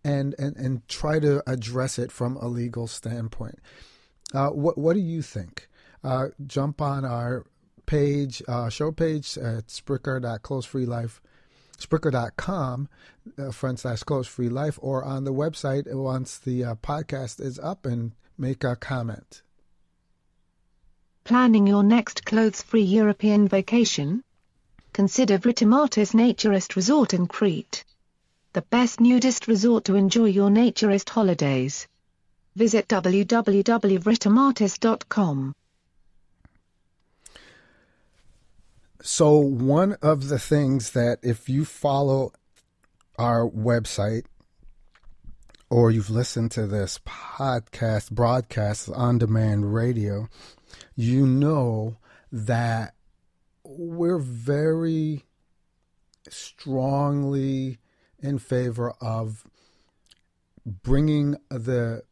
and try to address it from a legal standpoint. What do you think? Jump on our page, show page at Spricker.com /closefreelife, or on the website once the podcast is up, and make a comment. Planning your next clothes-free European vacation? Consider Vritomartis Naturist Resort in Crete. The best nudist resort to enjoy your naturist holidays. Visit www.vritomartis.com. So one of the things that, if you follow our website or you've listened to this podcast, broadcast, on-demand radio, you know that we're very strongly in favor of bringing the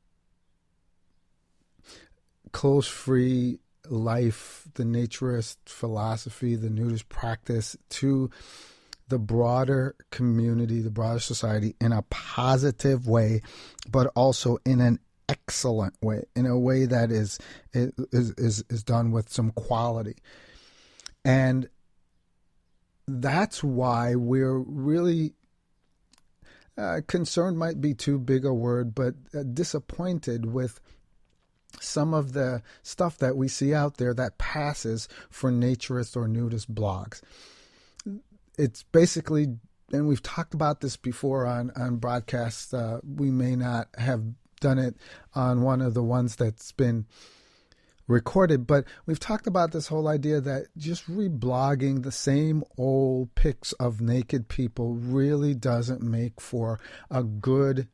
clothes-free life, the naturist philosophy, the nudist practice to the broader community, the broader society, in a positive way, but also in an excellent way, in a way that is done with some quality. And that's why we're really concerned, might be too big a word, but disappointed with some of the stuff that we see out there that passes for naturist or nudist blogs. It's basically, and we've talked about this before on broadcasts, we may not have done it on one of the ones that's been recorded, but we've talked about this whole idea that just reblogging the same old pics of naked people really doesn't make for a good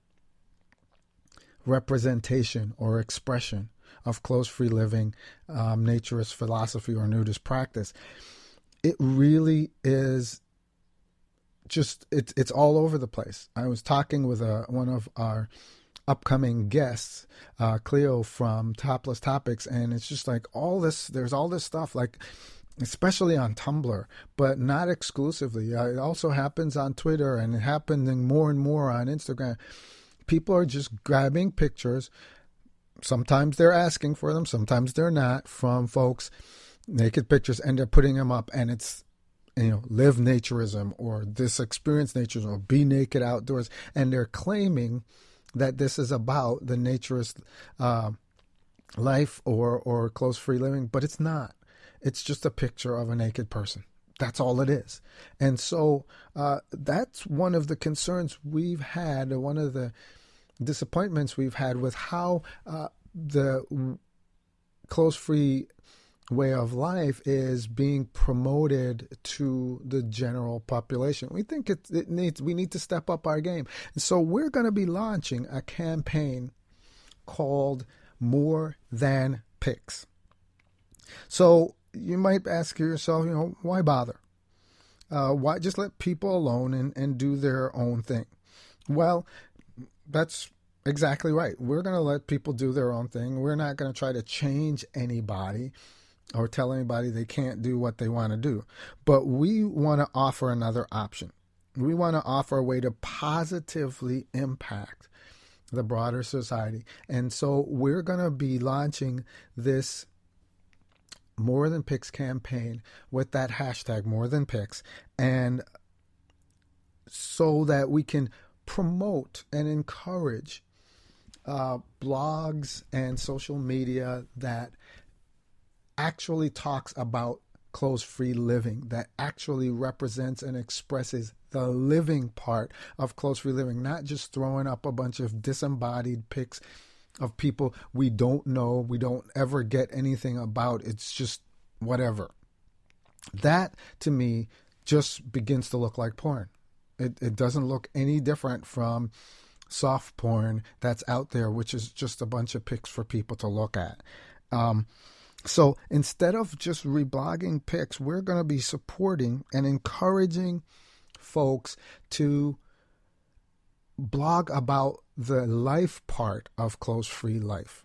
representation or expression of clothes-free living, naturist philosophy, or nudist practice. It really is just, it's all over the place. I was talking with one of our upcoming guests, Cleo from Topless Topics, and it's just like there's all this stuff, like especially on Tumblr, but not exclusively. It also happens on Twitter, and it happening more and more on Instagram. People are just grabbing pictures. Sometimes they're asking for them, sometimes they're not, from folks, naked pictures, and they're putting them up, and it's, live naturism, or this experience naturism, or be naked outdoors, and they're claiming that this is about the naturist life or clothes-free living, but it's not. It's just a picture of a naked person. That's all it is. And so that's one of the concerns we've had, one of the disappointments we've had with how the clothes-free way of life is being promoted to the general population. We think we need to step up our game. And so we're going to be launching a campaign called More Than Pics. So you might ask yourself, why bother? Why just let people alone and do their own thing? Well, that's exactly right. We're going to let people do their own thing. We're not going to try to change anybody or tell anybody they can't do what they want to do. But we want to offer another option. We want to offer a way to positively impact the broader society. And so we're going to be launching this More Than Pics campaign with that hashtag More Than Pics, and so that we can promote and encourage blogs and social media that actually talks about clothes-free living, that actually represents and expresses the living part of clothes-free living, not just throwing up a bunch of disembodied pics of people we don't know, we don't ever get anything about. It's just whatever. That, to me, just begins to look like porn. It doesn't look any different from soft porn that's out there, which is just a bunch of pics for people to look at. So instead of just reblogging pics, we're going to be supporting and encouraging folks to blog about the life part of clothes-free life.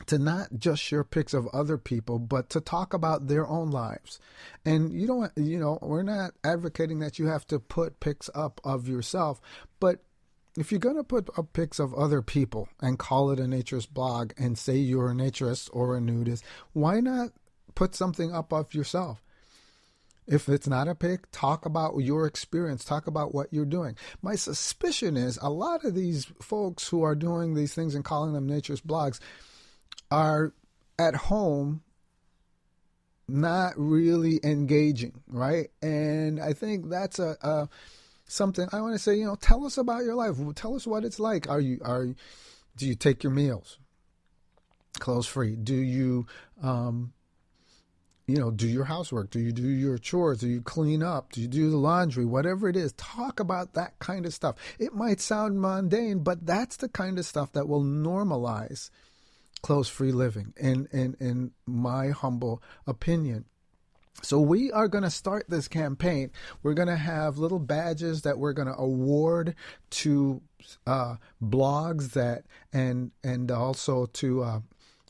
To not just share pics of other people, but to talk about their own lives. And we're not advocating that you have to put pics up of yourself, but if you're going to put up pics of other people and call it a naturist blog and say you're a naturist or a nudist, why not put something up of yourself? If it's not a pic, talk about your experience. Talk about what you're doing. My suspicion is a lot of these folks who are doing these things and calling them naturist blogs are at home not really engaging, right? And I think that's something I want to say. Tell us about your life. Tell us what it's like. Do you take your meals clothes free? Do you do your housework? Do you do your chores? Do you clean up? Do you do the laundry? Whatever it is, talk about that kind of stuff. It might sound mundane, but that's the kind of stuff that will normalize clothes-free living, in my humble opinion. So we are going to start this campaign. We're going to have little badges that we're going to award to blogs that and also to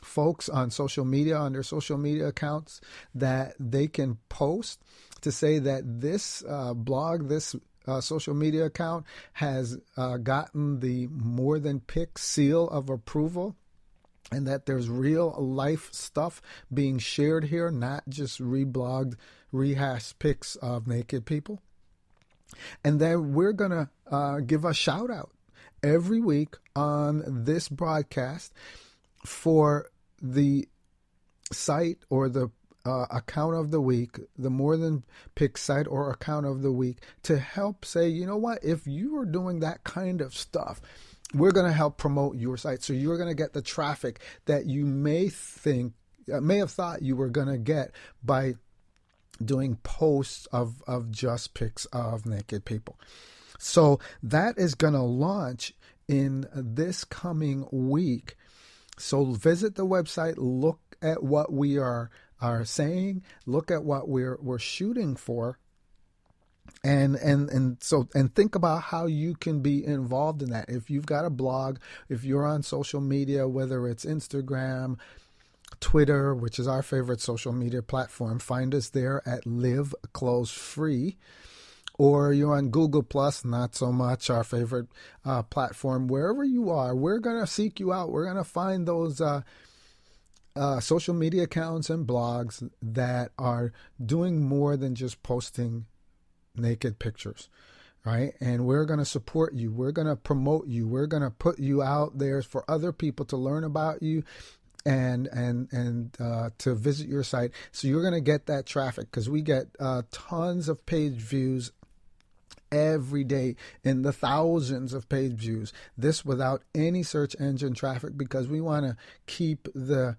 folks on social media, on their social media accounts, that they can post to say that this blog, this social media account has gotten the More Than Pics seal of approval, and that there's real life stuff being shared here, not just reblogged, rehashed pics of naked people. And then we're going to give a shout out every week on this broadcast for the site or the account of the week, the More Than Pics site or account of the week, to help say, you know what, if you are doing that kind of stuff, we're going to help promote your site. So you're going to get the traffic that you may have thought you were going to get by doing posts of just pics of naked people. So that is going to launch in this coming week. So visit the website, look at what we are saying, look at what we're shooting for, and think about how you can be involved in that. If you've got a blog, if you're on social media, whether it's Instagram, Twitter, which is our favorite social media platform, find us there at Live Clothes Free. Or you're on Google Plus, not so much our favorite platform. Wherever you are, we're going to seek you out. We're going to find those social media accounts and blogs that are doing more than just posting naked pictures, right? And we're going to support you. We're going to promote you. We're going to put you out there for other people to learn about you and to visit your site. So you're going to get that traffic, because we get tons of page views every day, in the thousands of page views. This without any search engine traffic, because we want to keep the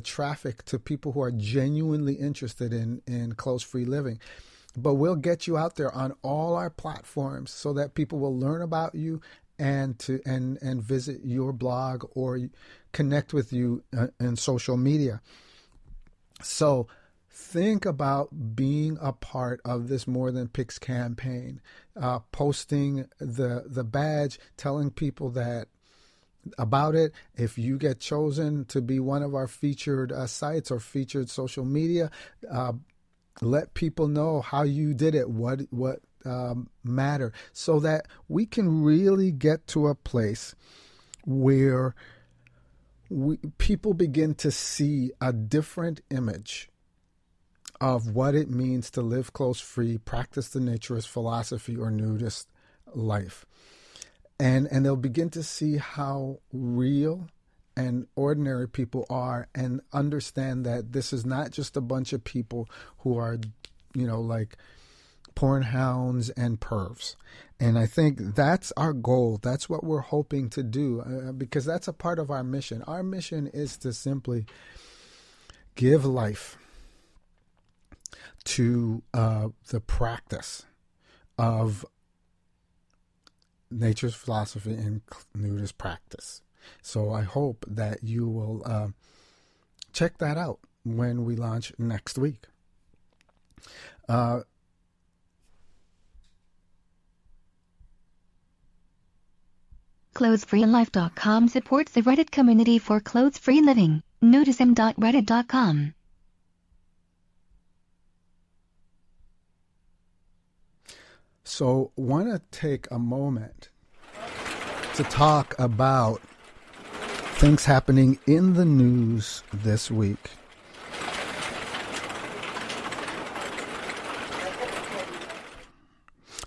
traffic to people who are genuinely interested in clothes-free living. But we'll get you out there on all our platforms so that people will learn about you and visit your blog or connect with you in social media. So think about being a part of this More Than Pics campaign, posting the badge, telling people that about it. If you get chosen to be one of our featured sites or featured social media, let people know how you did it, what matter, so that we can really get to a place where people begin to see a different image of what it means to live clothes-free, practice the naturist philosophy or nudist life. And they'll begin to see how real and ordinary people are, and understand that this is not just a bunch of people who are, like porn hounds and pervs. And I think that's our goal. That's what we're hoping to do, because that's a part of our mission. Our mission is to simply give life to the practice of nature's philosophy and nudist practice. So I hope that you will check that out when we launch next week. ClothesFreeLife.com supports the Reddit community for clothes-free living. Nudism.reddit.com. So want to take a moment to talk about things happening in the news this week.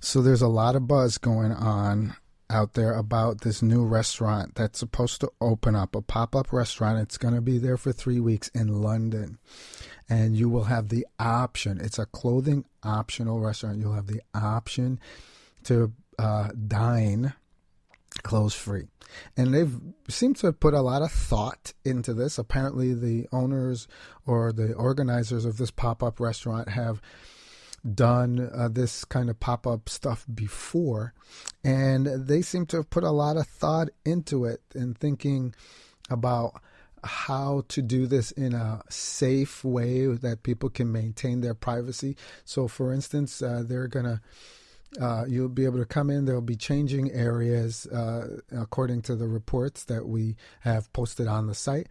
So there's a lot of buzz going on out there about this new restaurant that's supposed to open up, a pop-up restaurant. It's going to be there for 3 weeks in London. And you will have the option. It's a clothing optional restaurant. You'll have the option to dine clothes free. And they've seemed to put a lot of thought into this. Apparently the owners or the organizers of this pop-up restaurant have done this kind of pop-up stuff before, and they seem to have put a lot of thought into it and thinking about how to do this in a safe way that people can maintain their privacy. So for instance, they're gonna you'll be able to come in. They'll be changing areas according to the reports that we have posted on the site.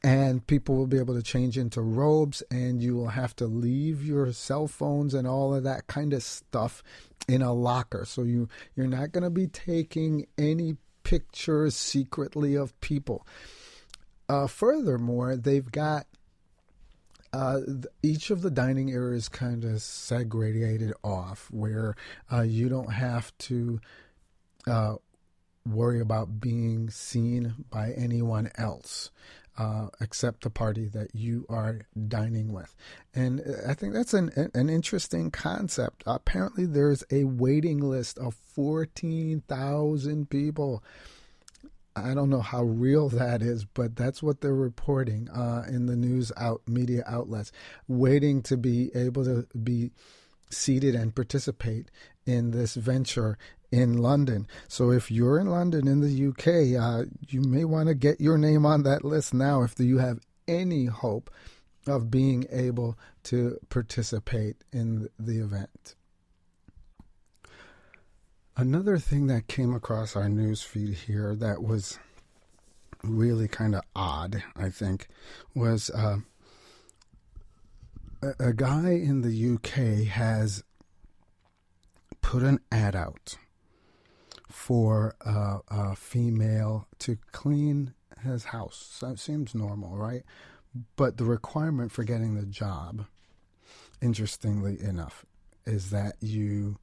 And people will be able to change into robes, and you will have to leave your cell phones and all of that kind of stuff in a locker. So you're not going to be taking any pictures secretly of people. Furthermore, they've got each of the dining areas kind of segregated off, where you don't have to worry about being seen by anyone else. Except the party that you are dining with. And I think that's an interesting concept. Apparently there's a waiting list of 14,000 people. I don't know how real that is, but that's what they're reporting in the news media outlets, waiting to be able to be seated and participate in this venture in London. So if you're in London in the UK, you may want to get your name on that list now if you have any hope of being able to participate in the event. Another thing that came across our news feed here that was really kind of odd, I think, was a guy in the UK has put an ad out for a female to clean his house. So it seems normal, right? But the requirement for getting the job, interestingly enough, is that he's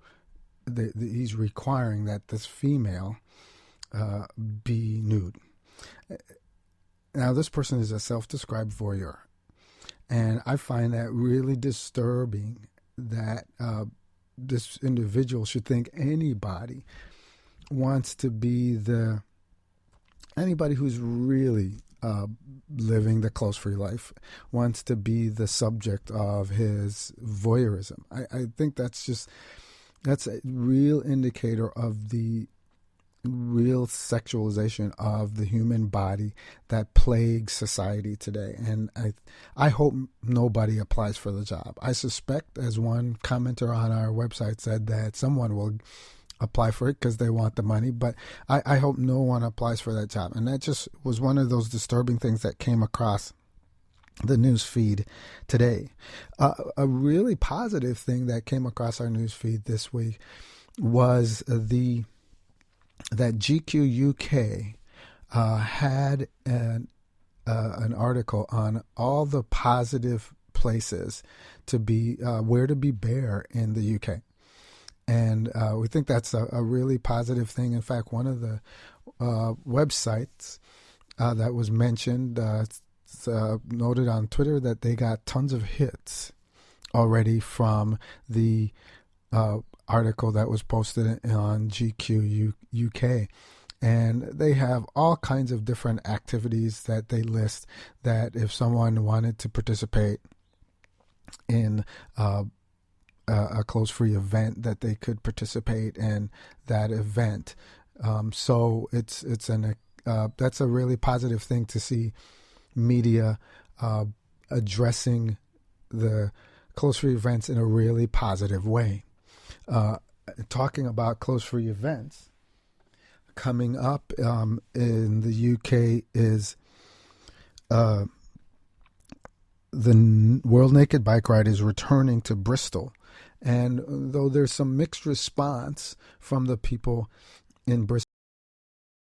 requiring that this female be nude. Now, this person is a self-described voyeur, and I find that really disturbing that this individual should think anybody wants to be anybody who's really living the clothes-free life wants to be the subject of his voyeurism. I think that's a real indicator of the real sexualization of the human body that plagues society today. And I hope nobody applies for the job. I suspect, as one commenter on our website said, that someone will apply for it because they want the money, but I hope no one applies for that job. And that just was one of those disturbing things that came across the news feed today. A really positive thing that came across our news feed this week was that GQ UK had an article on all the positive places to be where to be bare in the UK. And we think that's a really positive thing. In fact, one of the websites that was mentioned noted on Twitter that they got tons of hits already from the article that was posted on GQ UK. And they have all kinds of different activities that they list that if someone wanted to participate in a clothes-free event, that they could participate in that event. So that's a really positive thing to see media addressing the clothes-free events in a really positive way. Talking about clothes-free events, coming up in the UK is the World Naked Bike Ride is returning to Bristol. And though there's some mixed response from the people in Bristol